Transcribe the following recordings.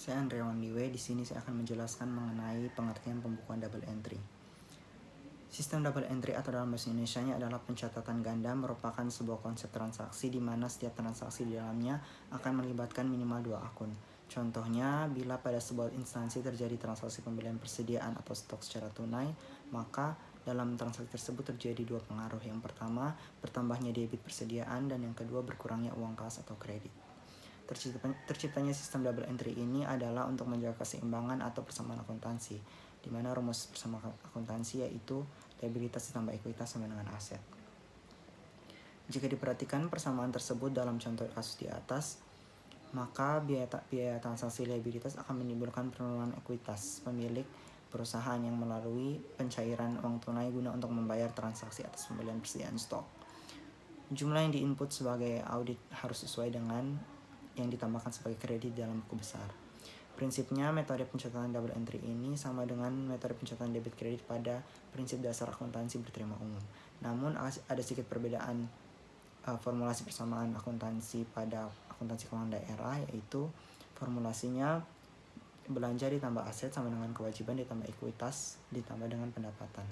Saya Andreawan Liwe. Di sini saya akan menjelaskan mengenai pengertian pembukuan double entry. Sistem double entry atau dalam bahasa Indonesianya adalah pencatatan ganda, merupakan sebuah konsep transaksi di mana setiap transaksi di dalamnya akan melibatkan minimal 2 akun. Contohnya, bila pada sebuah instansi terjadi transaksi pembelian persediaan atau stok secara tunai, maka dalam transaksi tersebut terjadi 2 pengaruh. Yang pertama, bertambahnya debit persediaan, dan yang kedua, berkurangnya uang kas atau kredit. Terciptanya sistem double entry ini adalah untuk menjaga keseimbangan atau persamaan akuntansi, di mana rumus bersama akuntansi yaitu liabilitas ditambah ekuitas sama dengan aset. Jika diperhatikan persamaan tersebut dalam contoh kasus di atas, maka biaya transaksi liabilitas akan menimbulkan penurunan ekuitas pemilik perusahaan yang melalui pencairan uang tunai guna untuk membayar transaksi atas pembelian persediaan stok. Jumlah yang diinput sebagai audit harus sesuai dengan yang ditambahkan sebagai kredit dalam buku besar. Prinsipnya, metode pencatatan double entry ini sama dengan metode pencatatan debit kredit pada prinsip dasar akuntansi berterima umum. Namun, ada sedikit perbedaan formulasi persamaan akuntansi pada akuntansi keuangan daerah, yaitu formulasinya belanja ditambah aset sama dengan kewajiban ditambah ekuitas ditambah dengan pendapatan.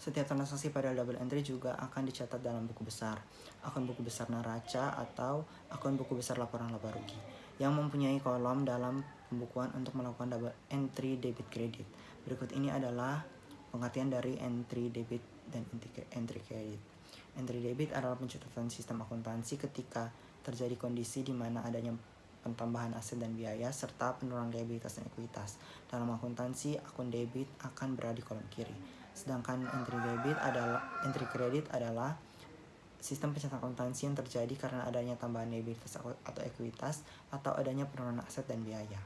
Setiap transaksi pada double entry juga akan dicatat dalam buku besar, akun buku besar neraca atau akun buku besar laporan laba rugi, yang mempunyai kolom dalam pembukuan untuk melakukan double entry debit kredit. Berikut ini adalah pengertian dari entry debit dan entry kredit. Entry debit adalah pencatatan sistem akuntansi ketika terjadi kondisi di mana adanya penambahan aset dan biaya serta penurunan liabilitas dan ekuitas. Dalam akuntansi, akun debit akan berada di kolom kiri. Sedangkan entry kredit adalah sistem pencatatan akuntansi yang terjadi karena adanya tambahan liabilitas atau ekuitas atau adanya penurunan aset dan biaya.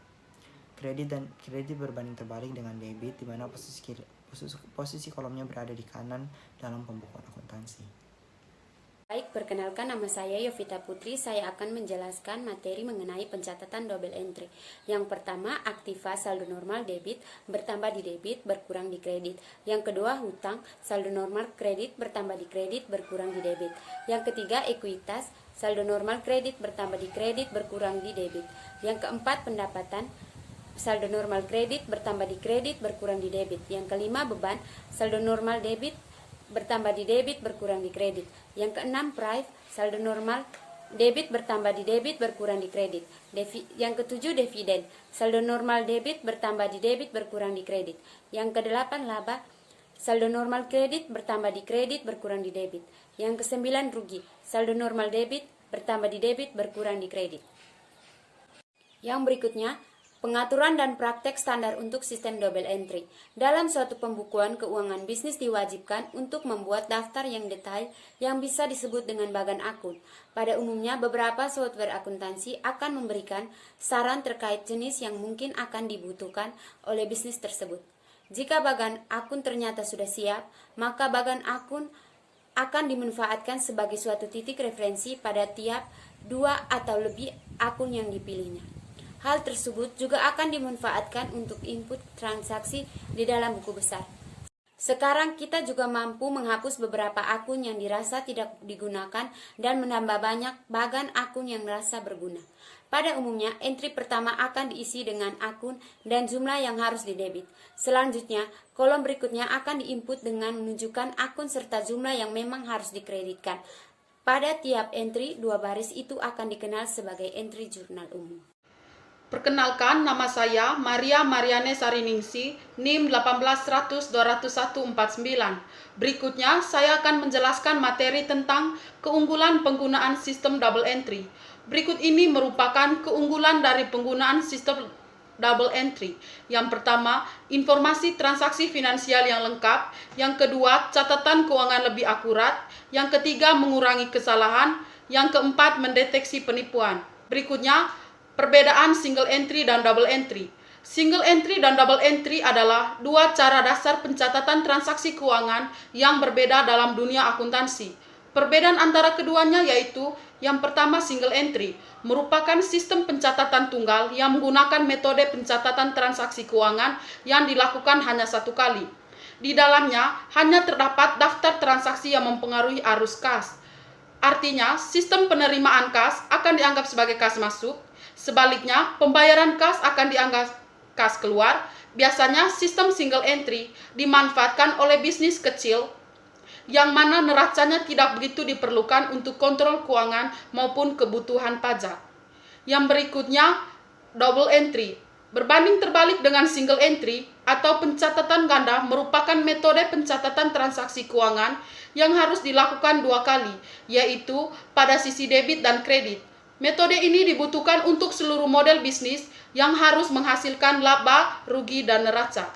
Kredit berbanding terbalik dengan debit, di mana posisi kolomnya berada di kanan dalam pembukuan akuntansi. Baik, perkenalkan, nama saya Yovita Putri. Saya akan menjelaskan materi mengenai pencatatan double entry. Yang pertama, aktiva saldo normal debit bertambah di debit berkurang di kredit. Yang kedua, hutang saldo normal kredit bertambah di kredit berkurang di debit. Yang ketiga, ekuitas saldo normal kredit bertambah di kredit berkurang di debit. Yang keempat, pendapatan saldo normal kredit bertambah di kredit berkurang di debit. Yang kelima, beban saldo normal debit bertambah di debit berkurang di kredit. Yang keenam, price saldo normal debit bertambah di debit berkurang di kredit. Yang ketujuh, dividen saldo normal debit bertambah di debit berkurang di kredit. Yang kedelapan, laba saldo normal kredit bertambah di kredit berkurang di debit. Yang kesembilan, rugi saldo normal debit bertambah di debit berkurang di kredit. Yang berikutnya, pengaturan dan praktek standar untuk sistem double entry. Dalam suatu pembukuan keuangan bisnis diwajibkan untuk membuat daftar yang detail yang bisa disebut dengan bagan akun. Pada umumnya, beberapa software akuntansi akan memberikan saran terkait jenis yang mungkin akan dibutuhkan oleh bisnis tersebut. Jika bagan akun ternyata sudah siap, maka bagan akun akan dimanfaatkan sebagai suatu titik referensi pada tiap 2 atau lebih akun yang dipilihnya. Hal tersebut juga akan dimanfaatkan untuk input transaksi di dalam buku besar. Sekarang kita juga mampu menghapus beberapa akun yang dirasa tidak digunakan dan menambah banyak bagan akun yang dirasa berguna. Pada umumnya, entry pertama akan diisi dengan akun dan jumlah yang harus didebit. Selanjutnya, kolom berikutnya akan diinput dengan menunjukkan akun serta jumlah yang memang harus dikreditkan. Pada tiap entry, 2 baris itu akan dikenal sebagai entry jurnal umum. Perkenalkan, nama saya Maria Mariane Sariningsi, NIM 18100-20149. Berikutnya, saya akan menjelaskan materi tentang keunggulan penggunaan sistem double entry. Berikut ini merupakan keunggulan dari penggunaan sistem double entry. Yang pertama, informasi transaksi finansial yang lengkap. Yang kedua, catatan keuangan lebih akurat. Yang ketiga, mengurangi kesalahan. Yang keempat, mendeteksi penipuan. Berikutnya, perbedaan single entry dan double entry. Single entry dan double entry adalah 2 cara dasar pencatatan transaksi keuangan yang berbeda dalam dunia akuntansi. Perbedaan antara keduanya yaitu, yang pertama, single entry merupakan sistem pencatatan tunggal yang menggunakan metode pencatatan transaksi keuangan yang dilakukan hanya 1 kali. Di dalamnya hanya terdapat daftar transaksi yang mempengaruhi arus kas. Artinya, sistem penerimaan kas akan dianggap sebagai kas masuk, Sebaliknya, pembayaran kas akan dianggap kas keluar. Biasanya sistem single entry dimanfaatkan oleh bisnis kecil yang mana neracanya tidak begitu diperlukan untuk kontrol keuangan maupun kebutuhan pajak. Yang berikutnya, double entry. Berbanding terbalik dengan single entry atau pencatatan ganda merupakan metode pencatatan transaksi keuangan yang harus dilakukan 2 kali, yaitu pada sisi debit dan kredit. Metode ini dibutuhkan untuk seluruh model bisnis yang harus menghasilkan laba, rugi, dan neraca.